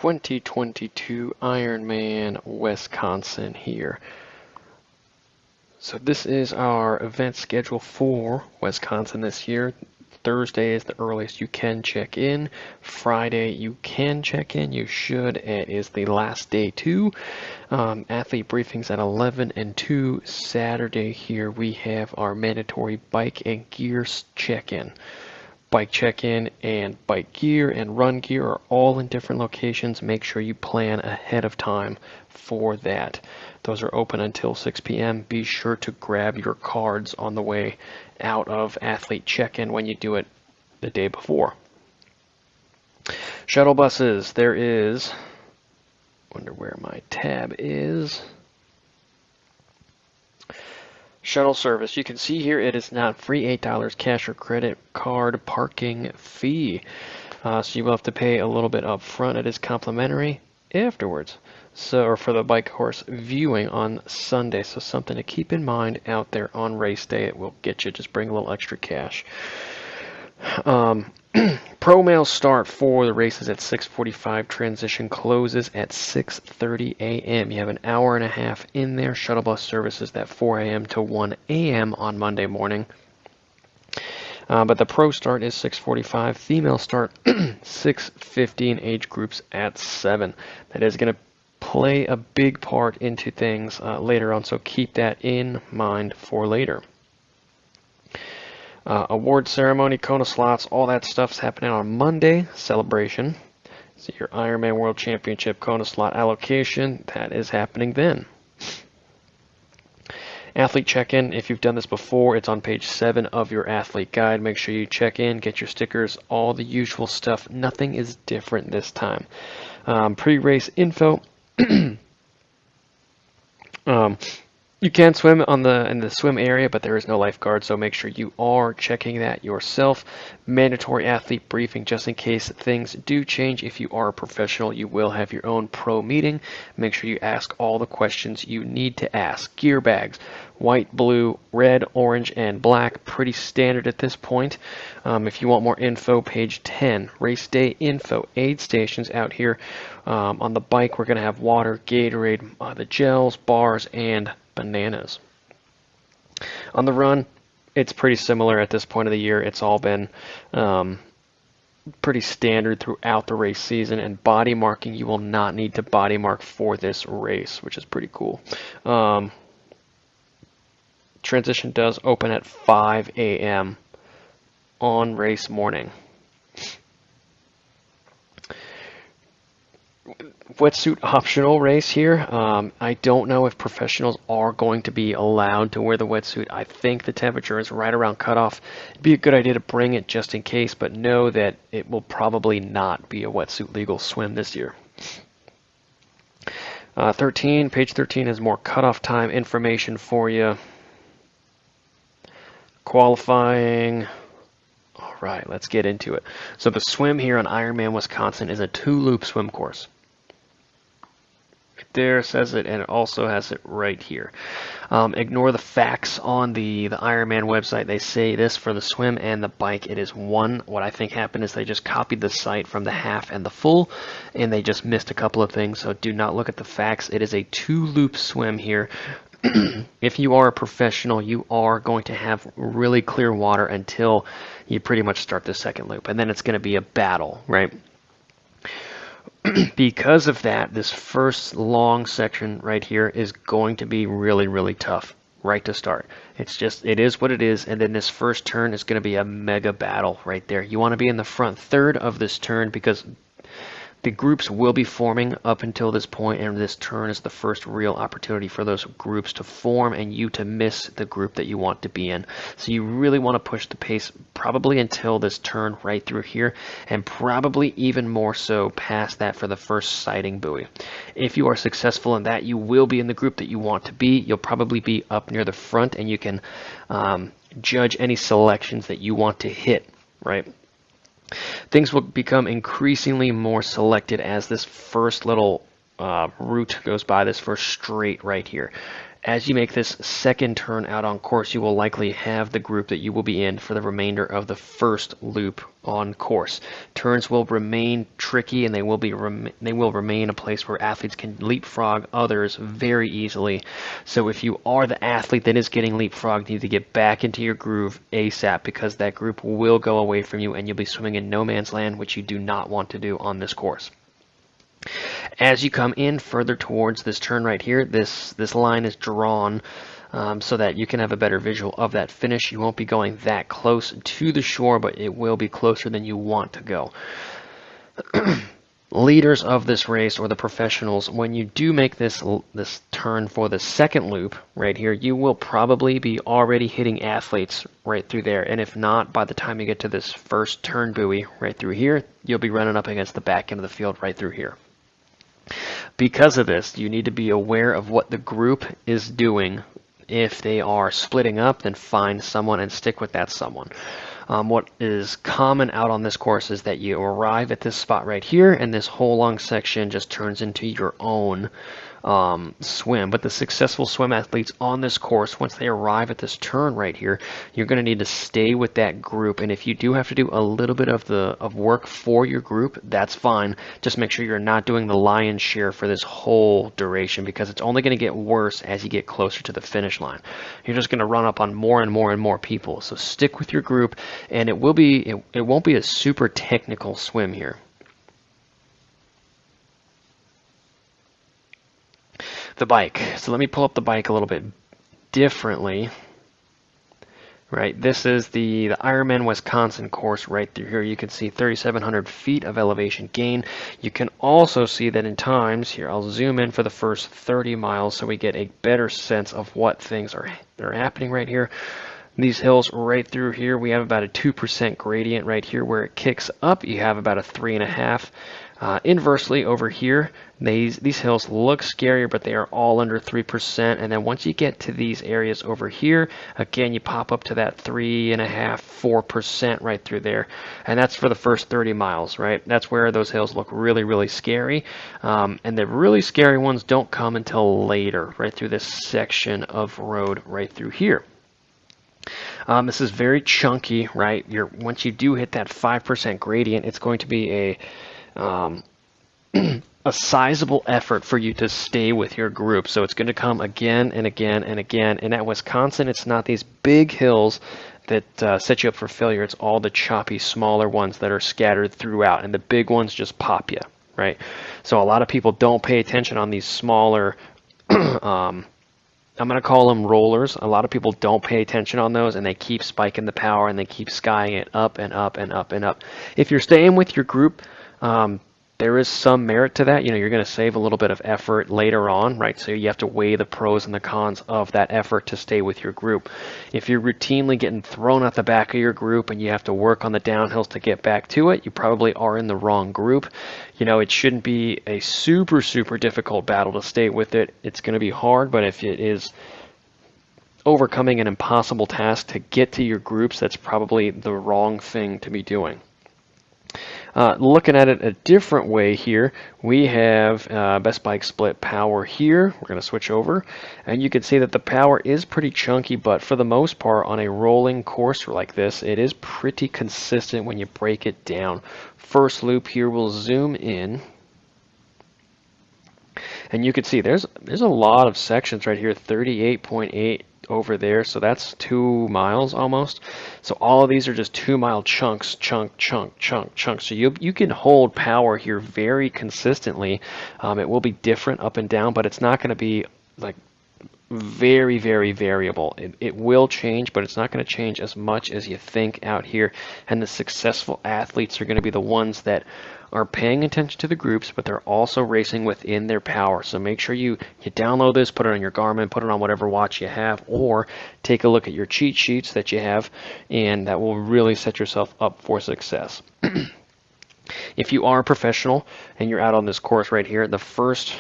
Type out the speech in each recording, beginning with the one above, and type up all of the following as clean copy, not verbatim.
2022 Ironman Wisconsin here. So this is our event schedule for Wisconsin this year. Thursday is the earliest you can check in. Friday you can check in. You should. It is the last day too. Athlete briefings at 11 and 2. Saturday here we have our mandatory bike and gear check-in. Bike check-in and bike gear and run gear are all in different locations. Make sure you plan ahead of time for that. Those are open until 6 p.m. Be sure to grab your cards on the way out of athlete check-in when you do it the day before. Shuttle buses, there is, wonder where my tab is. Shuttle service. You can see here it is not free. $8 cash or credit card parking fee. So you will have to pay a little bit up front. It is complimentary afterwards. So, or for the bike course viewing on Sunday. So something to keep in mind out there on race day. It will get you. Just bring a little extra cash. Pro mail start for the races at 6:45. Transition closes at 6:30 a.m. You have an hour and a half in there. Shuttle bus services at 4 a.m. to 1 a.m. on Monday morning. But the pro start is 6:45. Female start 6:15. Age groups at 7. That is going to play a big part into things later on. So keep that in mind for later. Award ceremony, Kona slots, all that stuff's happening on Monday. Celebration. So your Ironman World Championship Kona slot allocation, that is happening then. Athlete check-in, if you've done this before, it's on page 7 of your athlete guide. Make sure you check in, get your stickers, all the usual stuff. Nothing is different this time. Pre-race info. You can swim in the swim area, but there is no lifeguard, so make sure you are checking that yourself. Mandatory athlete briefing, just in case things do change. If you are a professional, you will have your own pro meeting. Make sure you ask all the questions you need to ask. Gear bags, white, blue, red, orange, and black. Pretty standard at this point. If you want more info, page 10. Race day info. Aid stations out here. On the bike, we're going to have water, Gatorade, the gels, bars, and bananas. On the run, it's pretty similar at this point of the year. It's all been pretty standard throughout the race season, and body marking, you will not need to body mark for this race, which is pretty cool. Transition does open at 5 a.m. on race morning. Wetsuit optional race here. I don't know if professionals are going to be allowed to wear the wetsuit. I think the temperature is right around cutoff. It'd be a good idea to bring it just in case, but know that it will probably not be a wetsuit legal swim this year. 13, page 13 is more cutoff time information for you. Qualifying. All right, let's get into it. So the swim here on Ironman Wisconsin is a 2-loop swim course. There says it, and it also has it right here. Ignore the facts on the Ironman website. They say this for the swim and the bike. It is 1. What I think happened is they just copied the site from the half and the full, and they just missed a couple of things. So do not look at the facts. It is a 2-loop swim here. If you are a professional, you are going to have really clear water until you pretty much start the second loop, and then it's going to be a battle, right? Because of that, this first long section right here is going to be really, really tough right to start. It is what it is, and then this first turn is going to be a mega battle right there. You want to be in the front third of this turn because the groups will be forming up until this point, and this turn is the first real opportunity for those groups to form and you to miss the group that you want to be in. So you really want to push the pace probably until this turn right through here, and probably even more so past that for the first sighting buoy. If you are successful in that, you will be in the group that you want to be. You'll probably be up near the front, and you can judge any selections that you want to hit, right? Things will become increasingly more selected as this first little route goes by, this first straight right here. As you make this second turn out on course, you will likely have the group that you will be in for the remainder of the first loop on course. Turns will remain tricky, and they will remain a place where athletes can leapfrog others very easily. So if you are the athlete that is getting leapfrogged, you need to get back into your groove ASAP, because that group will go away from you and you'll be swimming in no man's land, which you do not want to do on this course. As you come in further towards this turn right here, this line is drawn so that you can have a better visual of that finish. You won't be going that close to the shore, but it will be closer than you want to go. Leaders of this race, or the professionals, when you do make this turn for the second loop right here, you will probably be already hitting athletes right through there. And if not, by the time you get to this first turn buoy right through here, you'll be running up against the back end of the field right through here. Because of this, you need to be aware of what the group is doing. If they are splitting up, then find someone and stick with that someone. What is common out on this course is that you arrive at this spot right here, and this whole long section just turns into your own swim. But the successful swim athletes on this course, once they arrive at this turn right here, you're going to need to stay with that group. And if you do have to do a little bit of work for your group, that's fine. Just make sure you're not doing the lion's share for this whole duration, because it's only going to get worse as you get closer to the finish line. You're just going to run up on more and more and more people. So stick with your group, and it won't be a super technical swim here. The bike. So let me pull up the bike a little bit differently. Right, this is the Ironman Wisconsin course right through here. You can see 3,700 feet of elevation gain. You can also see that in times, here I'll zoom in for the first 30 miles so we get a better sense of what things are happening right here. These hills right through here, we have about a 2% gradient right here. Where it kicks up, you have about a 3.5%. Inversely over here, these hills look scarier, but they are all under 3%. And then once you get to these areas over here, again, you pop up to that 3.5%, 4% right through there. And that's for the first 30 miles, right? That's where those hills look really, really scary. And the really scary ones don't come until later, right through this section of road right through here. This is very chunky, right? Once you do hit that 5% gradient, it's going to be a sizable effort for you to stay with your group. So it's going to come again and again and again. And at Wisconsin, it's not these big hills that set you up for failure. It's all the choppy, smaller ones that are scattered throughout, and the big ones just pop you, right? So a lot of people don't pay attention on these smaller I'm going to call them rollers. A lot of people don't pay attention on those, and they keep spiking the power, and they keep skying it up and up and up and up. If you're staying with your group, there is some merit to that. You're going to save a little bit of effort later on, right? So you have to weigh the pros and the cons of that effort to stay with your group. If you're routinely getting thrown out the back of your group and you have to work on the downhills to get back to it, you probably are in the wrong group. It shouldn't be a super, super difficult battle to stay with it. It's going to be hard, but if it is overcoming an impossible task to get to your groups, that's probably the wrong thing to be doing. Looking at it a different way here, we have best bike split power here. We're going to switch over, and you can see that the power is pretty chunky, but for the most part on a rolling course like this, it is pretty consistent when you break it down. First loop here, we'll zoom in, and you can see there's a lot of sections right here, 38.8 over there, so that's 2 miles almost. So all of these are just 2-mile chunks, chunk. So you can hold power here very consistently. It will be different up and down, but it's not going to be like very, very variable. It will change, but it's not going to change as much as you think out here. And the successful athletes are going to be the ones that are paying attention to the groups, but they're also racing within their power. So make sure you download this, put it on your Garmin, put it on whatever watch you have, or take a look at your cheat sheets that you have, and that will really set yourself up for success. If you are a professional and you're out on this course right here, the first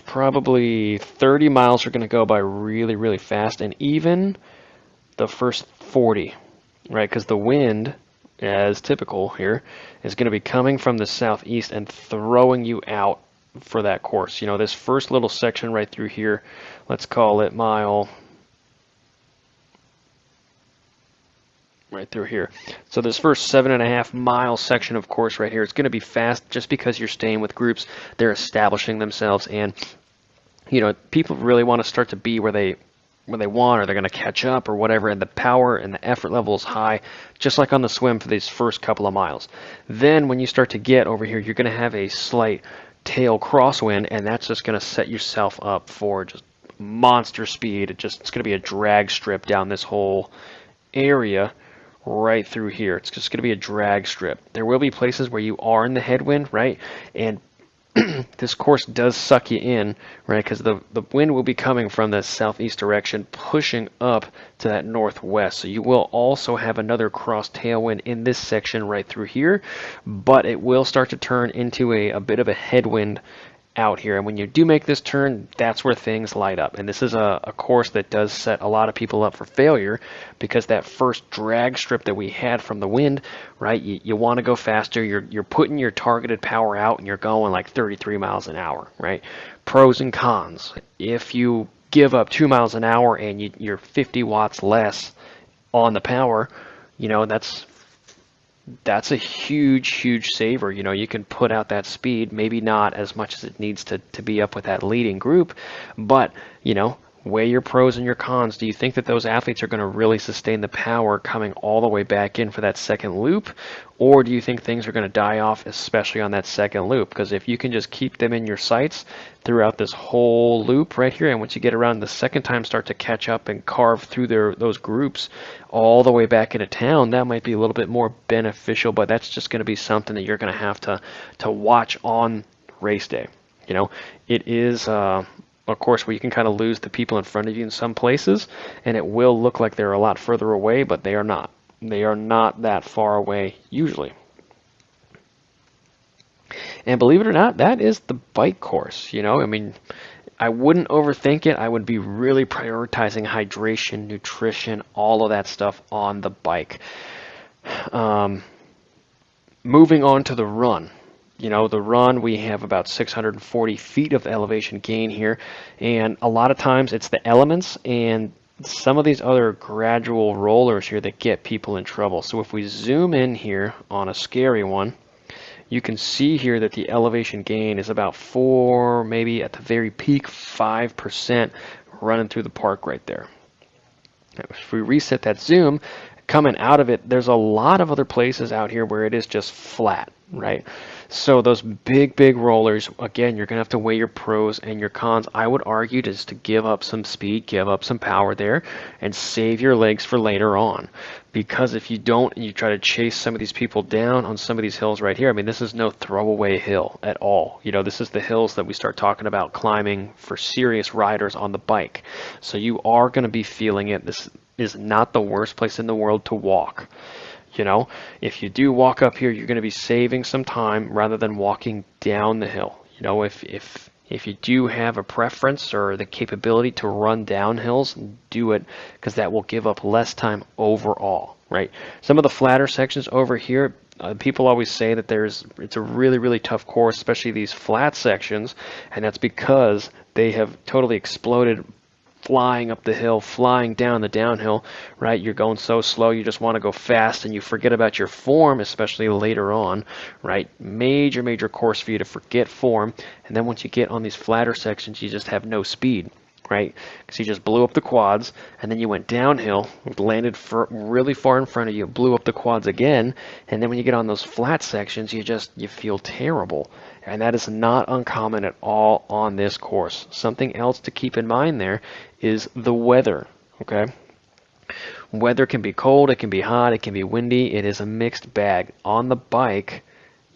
probably 30 miles are going to go by really, really fast, and even the first 40, right? Because the wind, as typical here, is going to be coming from the southeast and throwing you out for that course. You know, this first little section right through here, let's call it mile right through here. So this first 7.5 mile section of course right here, it's going to be fast just because you're staying with groups. They're establishing themselves, and you know, people really want to start to be where they want, or they're going to catch up or whatever, and the power and the effort level is high, just like on the swim for these first couple of miles. Then when you start to get over here, you're going to have a slight tail crosswind, and that's just going to set yourself up for just monster speed. It's going to be a drag strip down this whole area right through here. It's just going to be a drag strip. There will be places where you are in the headwind, right? And this course does suck you in, right? Because the wind will be coming from the southeast direction, pushing up to that northwest. So you will also have another cross tailwind in this section right through here, but it will start to turn into a bit of a headwind out here. And when you do make this turn, that's where things light up. And this is a course that does set a lot of people up for failure, because that first drag strip that we had from the wind, right, you want to go faster. You're putting your targeted power out, and you're going like 33 miles an hour, right? Pros and cons. If you give up 2 miles an hour and you're 50 watts less on the power, you know, that's a huge saver. You know, you can put out that speed, maybe not as much as it needs to be up with that leading group, but, you know, weigh your pros and your cons. Do you think that those athletes are going to really sustain the power coming all the way back in for that second loop? Or do you think things are going to die off, especially on that second loop? Because if you can just keep them in your sights throughout this whole loop right here, and once you get around the second time, start to catch up and carve through those groups all the way back into town, that might be a little bit more beneficial, but that's just going to be something that you're going to have to watch on race day. You know, it is a course where you can kind of lose the people in front of you in some places, and it will look like they're a lot further away, but they are not. They are not that far away usually. And believe it or not, that is the bike course. You know, I mean, I wouldn't overthink it. I would be really prioritizing hydration, nutrition, all of that stuff on the bike. Moving on to the run. You know, the run, we have about 640 feet of elevation gain here, and a lot of times it's the elements and some of these other gradual rollers here that get people in trouble. So if we zoom in here on a scary one, you can see here that the elevation gain is about 4, maybe at the very peak 5% running through the park right there. If we reset that zoom, coming out of it, there's a lot of other places out here where it is just flat, right? So those big rollers, again, you're going to have to weigh your pros and your cons. I would argue just to give up some speed, give up some power there, and save your legs for later on. Because if you don't, and you try to chase some of these people down on some of these hills right here, I mean, this is no throwaway hill at all. You know, this is the hills that we start talking about climbing for serious riders on the bike. So you are going to be feeling it. This is not the worst place in the world to walk. You know, if you do walk up here, you're going to be saving some time rather than walking down the hill. You know, if you do have a preference or the capability to run down hills, do it, because that will give up less time overall, right? Some of the flatter sections over here, people always say that it's a really tough course, especially these flat sections, and that's because they have totally exploded flying up the hill, flying down the downhill, right? You're going so slow, you just want to go fast, and you forget about your form, especially later on, right? Major course for you to forget form, and then once you get on these flatter sections, you just have no speed, right? Because you just blew up the quads, and then you went downhill, landed really far in front of you, blew up the quads again, and then when you get on those flat sections, you feel terrible. And that is not uncommon at all on this course. Something else to keep in mind there is the weather, okay? Weather can be cold, it can be hot, it can be windy. It is a mixed bag. On the bike,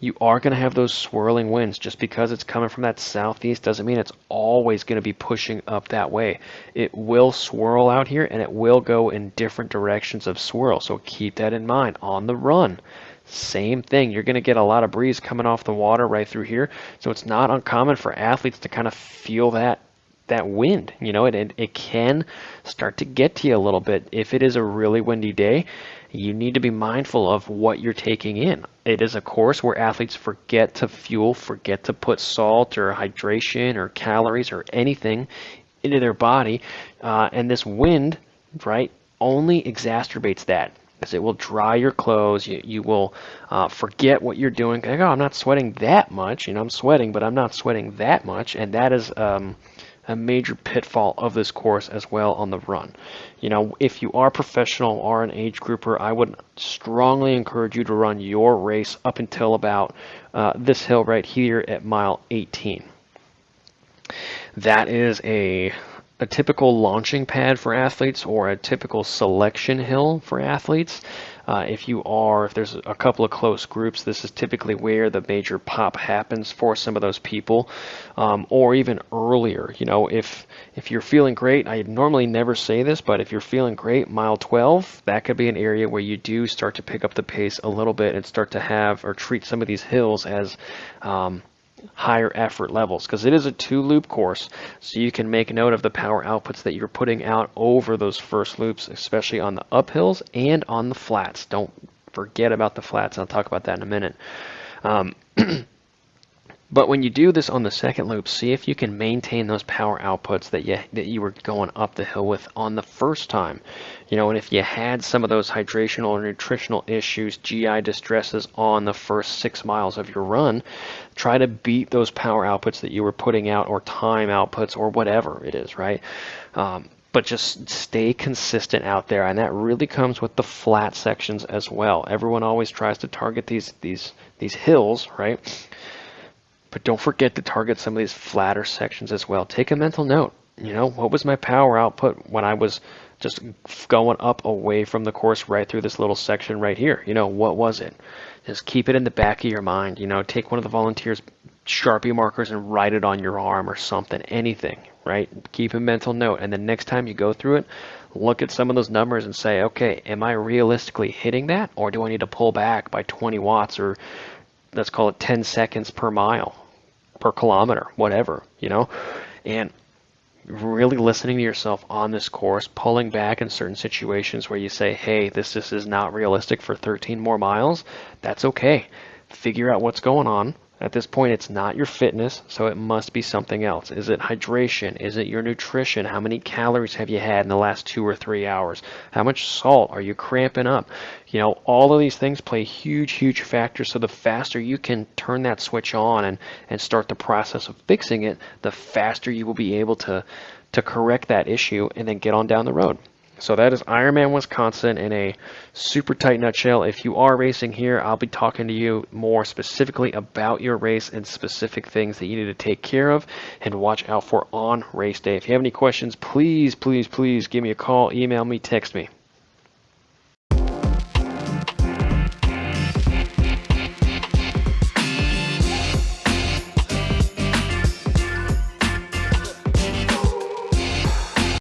you are going to have those swirling winds. Just because it's coming from that southeast doesn't mean it's always going to be pushing up that way. It will swirl out here, and it will go in different directions of swirl. So keep that in mind. On the run, same thing. You're going to get a lot of breeze coming off the water right through here. So it's not uncommon for athletes to kind of feel that that wind. It can start to get to you a little bit. If it is a really windy day, you need to be mindful of what you're taking in. It is a course where athletes forget to fuel, forget to put salt or hydration or calories or anything into their body, and this wind, right, only exacerbates that, because it will dry your clothes. You will forget what you're doing. Like, oh, I'm not sweating that much. I'm sweating, but I'm not sweating that much, and that is a major pitfall of this course as well on the run. If you are professional or an age grouper, I would strongly encourage you to run your race up until about this hill right here at mile 18. That is a typical launching pad for athletes, or a typical selection hill for athletes. If there's a couple of close groups, this is typically where the major pop happens for some of those people, or even earlier. If you're feeling great, I normally never say this, but if you're feeling great, mile 12, that could be an area where you do start to pick up the pace a little bit and start to have or treat some of these hills as higher effort levels, because it is a 2-loop course, so you can make note of the power outputs that you're putting out over those first loops, especially on the uphills and on the flats. Don't forget about the flats. I'll talk about that in a minute. But when you do this on the second loop, see if you can maintain those power outputs that you were going up the hill with on the first time. And if you had some of those hydrational or nutritional issues, GI distresses on the first 6 miles of your run, try to beat those power outputs that you were putting out, or time outputs, or whatever it is, right? But just stay consistent out there, and that really comes with the flat sections as well. Everyone always tries to target these hills, right? But don't forget to target some of these flatter sections as well. Take a mental note. What was my power output when I was just going up away from the course right through this little section right here? What was it? Just keep it in the back of your mind. Take one of the volunteers' Sharpie markers and write it on your arm or something, anything, right? Keep a mental note. And the next time you go through it, look at some of those numbers and say, okay, am I realistically hitting that? Or do I need to pull back by 20 watts, or let's call it 10 seconds per mile, per kilometer, whatever, and really listening to yourself on this course, pulling back in certain situations where you say, hey, this just is not realistic for 13 more miles. That's okay. Figure out what's going on. At this point, it's not your fitness, so it must be something else. Is it hydration? Is it your nutrition? How many calories have you had in the last 2 or 3 hours? How much salt? Are you cramping up? All of these things play huge, huge factors. So the faster you can turn that switch on and start the process of fixing it, the faster you will be able to correct that issue and then get on down the road. So that is Ironman Wisconsin in a super tight nutshell. If you are racing here, I'll be talking to you more specifically about your race and specific things that you need to take care of and watch out for on race day. If you have any questions, please, please, please give me a call, email me, text me.